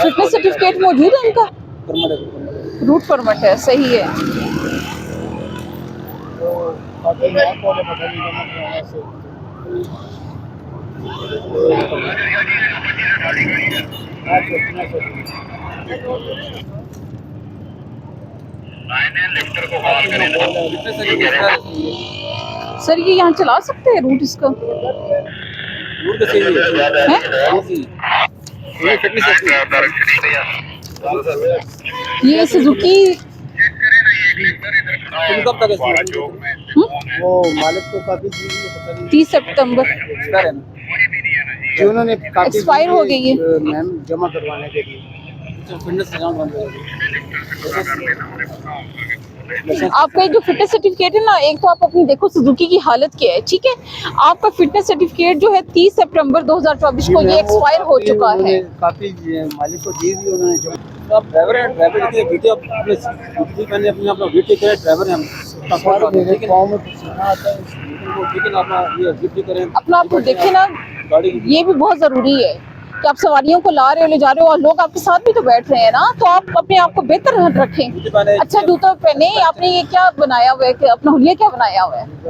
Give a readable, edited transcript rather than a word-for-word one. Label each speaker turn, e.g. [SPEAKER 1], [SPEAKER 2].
[SPEAKER 1] Fitness certificate मौजूद है इनका? रूट परमिट है, सही है। सर ये यहाँ चला सकते हैं रूट इसका? ये सुजुकी
[SPEAKER 2] वो मालिक को काफी
[SPEAKER 1] 30 सितंबर
[SPEAKER 2] उन्होंने
[SPEAKER 1] एक्सपायर हो गई है
[SPEAKER 2] मैम जमा करवाने के लिए।
[SPEAKER 1] आपका जो फिटनेस सर्टिफिकेट है ना, एक तो आप अपनी देखो सुजुकी की हालत क्या है, ठीक है। आपका फिटनेस सर्टिफिकेट जो है 30 सितंबर 2024 को ये एक्सपायर हो चुका है।
[SPEAKER 2] काफी मालिक को दी भी उन्होंने जो ड्राइवर है, ड्राइवर की वीडियो मैंने अपने अपना वीडियो किया, ड्राइवर है
[SPEAKER 1] अपना आपको देखे ना, ये भी बहुत जरूरी है कि आप सवारियों को ला रहे हो, ले जा रहे हो और लोग आपके साथ भी तो बैठ रहे हैं ना, तो आप अपने आप को बेहतर रखें। अच्छा जूता पहने। आपने ये क्या बनाया हुआ है, अपना हुलिया क्या बनाया हुआ है?